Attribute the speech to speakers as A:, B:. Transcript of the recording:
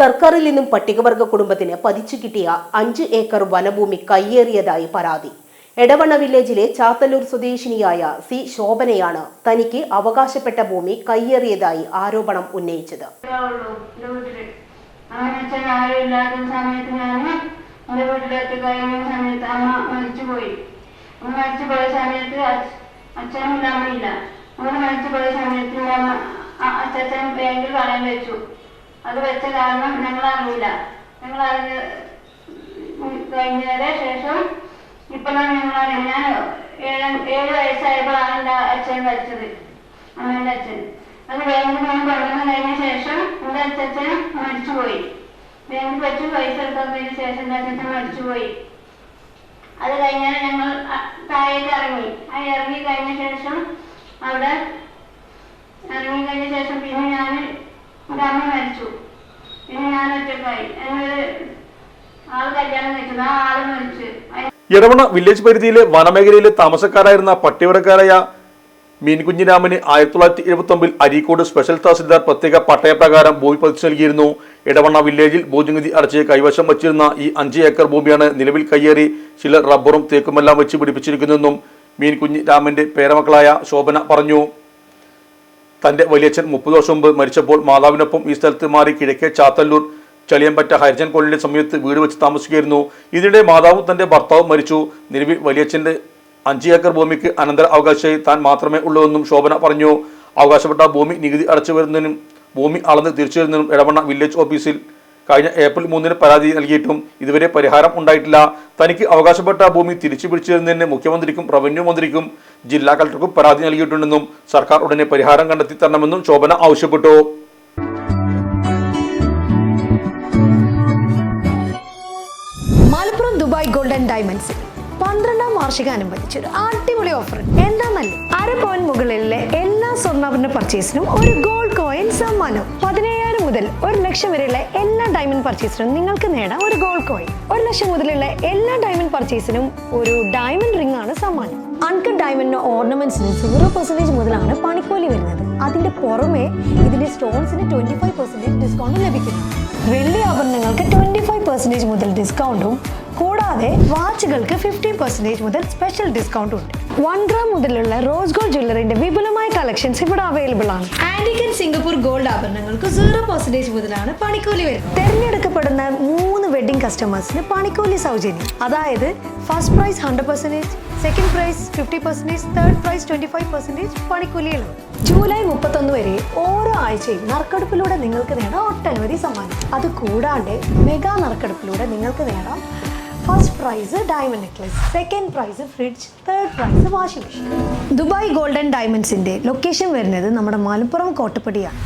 A: സർക്കാരിൽ നിന്നും പട്ടികവർഗ കുടുംബത്തിന് പതിച്ചു കിട്ടിയ 5 ഏക്കർ വനഭൂമി കയ്യേറിയതായി പരാതി. എടവണ്ണ വില്ലേജിലെ ചാത്തല്ലൂർ സ്വദേശിനിയായ സി ശോഭനയാണ് തനിക്ക് അവകാശപ്പെട്ട ഭൂമി കയ്യേറിയതായി ആരോപണം ഉന്നയിച്ചത്.
B: അച്ഛൻ ബാങ്കിൽ കളയാൻ വെച്ചു. അത് വെച്ച കാരണം ഞങ്ങളറിഞ്ഞില്ല. ഞങ്ങളറിഞ്ഞ് കഴിഞ്ഞതിന് ശേഷം ഇപ്പോഴാണ് ഞങ്ങളറിയാം. ഞാൻ 7 വയസ്സായപ്പോഴാണ് എൻ്റെ അച്ഛൻ വെച്ചത്, അമ്മേൻ്റെ അച്ഛൻ. അത് ബാങ്കിൽ ഞാൻ പഠനം കഴിഞ്ഞ ശേഷം എൻ്റെ അച്ഛൻ മരിച്ചുപോയി. ബാങ്കിൽ വെച്ച് പൈസ എടുത്തതിന് ശേഷം എൻ്റെ അച്ഛൻ മരിച്ചുപോയി. അത് കഴിഞ്ഞാൽ ഞങ്ങൾ താഴേക്ക് ഇറങ്ങി. ഇറങ്ങി കഴിഞ്ഞ ശേഷം അവിടെ ഇറങ്ങിക്കഴിഞ്ഞ ശേഷം പിന്നെ ഞാൻ എൻ്റെ അമ്മ മരിച്ചു. പിന്നെ ഞാൻ ഒറ്റക്കായി. എന്നൊരു ആള് കല്യാണം കഴിച്ചത്, ആ ആള് മരിച്ചു.
C: എടവണ്ണ വില്ലേജ് പരിധിയിലെ വനമേഖലയിലെ താമസക്കാരായിരുന്ന പട്ടികവർഗക്കാരായ മീൻകുഞ്ഞിരാമന് 1979 അരീക്കോട് സ്പെഷ്യൽ തഹസിൽദാർ പ്രത്യേക പട്ടയപ്രകാരം ഭൂമി പതിച്ചു നൽകിയിരുന്നു. എടവണ്ണ വില്ലേജിൽ ഭൂനികുതി അടച്ച് കൈവശം വച്ചിരുന്ന ഈ 5 ഏക്കർ ഭൂമിയാണ് നിലവിൽ കയ്യേറി ചിലർ റബ്ബറും തേക്കുമെല്ലാം വെച്ച് പിടിപ്പിച്ചിരിക്കുന്നതെന്നും മീൻകുഞ്ഞിരാമന്റെ പേരമക്കളായ ശോഭന പറഞ്ഞു. തന്റെ വലിയച്ഛൻ 30 വർഷം മുമ്പ് മരിച്ചപ്പോൾ മാതാവിനൊപ്പം ഈ സ്ഥലത്ത് മാറി കിഴക്കേ ചാത്തല്ലൂർ ചളിയമ്പറ്റ ഹരിജൻ കോളനിയുടെ സമയത്ത് വീട് വെച്ച് താമസിക്കുകയായിരുന്നു. ഇതിനിടെ മാതാവും തന്റെ ഭർത്താവും മരിച്ചു. നിലവിൽ വലിയച്ഛന്റെ 5 ഏക്കർ ഭൂമിക്ക് അനന്തര അവകാശമായി താൻ മാത്രമേ ഉള്ളൂവെന്നും ശോഭന പറഞ്ഞു. അവകാശപ്പെട്ട ഭൂമി നികുതി അടച്ചു വരുന്നതിനും ഭൂമി അളന്ന് തിരിച്ചു വരുന്നതിനും എടവണ്ണ വില്ലേജ് ഓഫീസിൽ കഴിഞ്ഞ ഏപ്രിൽ 3 പരാതി നൽകിയിട്ടും ഇതുവരെ പരിഹാരം ഉണ്ടായിട്ടില്ല. തനിക്ക് അവകാശപ്പെട്ട ഭൂമി തിരിച്ചു പിടിച്ചു തരുന്നതിന് മുഖ്യമന്ത്രിക്കും റവന്യൂ മന്ത്രിക്കും ജില്ലാ കളക്ടർക്കും പരാതി നൽകിയിട്ടുണ്ടെന്നും സർക്കാർ ഉടനെ പരിഹാരം കണ്ടെത്തി തരണമെന്നും ശോഭന ആവശ്യപ്പെട്ടു.
D: മലപ്പുറം ദുബായ് ഗോൾഡൻ ഡയമണ്ട്സ് 12ാം വാർഷികാനുബന്ധിച്ച് ഒരു അടിപൊളി ഓഫർ. എന്താന്നല്ലേ, 1/2 പവൻ മുകളിലെ എല്ലാ സ്വർണ്ണാഭരണ പർച്ചേസിനും ഒരു ഗോൾഡ് കോയിൻ സമ്മാനം. 17,000 മുതൽ 1 ലക്ഷം വരെയുള്ള എല്ലാ ഡയമണ്ട് പർച്ചേസിനും നിങ്ങൾക്ക് നേടാം ഒരു ഗോൾഡ് കോയിൻ. 1 ലക്ഷം മുതലുള്ള എല്ലാ ഡയമണ്ട് പർച്ചേസിനും ഒരു ഡയമണ്ട് റിംഗ് ആണ് സമ്മാനം. അൺകട്ട് ഡയമണ്ടിന്റെ ഓർണമെന്റ്സിന് 0% മുതലാണ് പണിക്കൂലി വരുന്നത്. അതിന്റെ പുറമെ ഇതിന്റെ സ്റ്റോൺസിന് 25% ഡിസ്കൗണ്ട് ലഭിക്കുന്നു. വെള്ളി ആഭരണങ്ങൾക്ക് 25% മുതൽ ഡിസ്കൗണ്ടും കൂടാതെ വാച്ചുകൾക്ക് 15% മുതൽ സ്പെഷ്യൽ ഡിസ്കൗണ്ടും ഉണ്ട്. 1 ഗ്രാം മുതലുള്ള റോസ് ഗോൾഡ് ജ്വല്ലറിന്റെ വിപുലമായ കളക്ഷൻസ് ഇവിടെ അവൈലബിൾ ആണ്. ആന്റിക് ആൻഡ് സിംഗപ്പൂർ ഗോൾഡ് ആഭരണങ്ങൾക്ക് 0% മുതലാണ് പണിക്കൂലി വരുന്നത്. തെരഞ്ഞെടുക്കപ്പെടുന്ന 3 വെഡിംഗ് കസ്റ്റമേഴ്സിന് പണിക്കൂലി സൗജന്യം. അതായത് first prize 100%, second prize 50%, third prize 25% പണിക്കൂലിയിലാണ്. ജൂലൈ 31 വരെ ഓരോ ആഴ്ചയും നറുക്കെടുപ്പിലൂടെ നിങ്ങൾക്ക് നേടാം ഒട്ടനവധി സമ്മാനം. അത് കൂടാണ്ട് മെഗാ നറുക്കെടുപ്പിലൂടെ നിങ്ങൾക്ക് നേടാം first prize diamond necklace, second prize fridge, third prize washing machine. Dubai golden ഡയമണ്ട്സിന്റെ ലൊക്കേഷൻ വരുന്നത് നമ്മുടെ മലപ്പുറം കോട്ടപ്പടിയാണ്.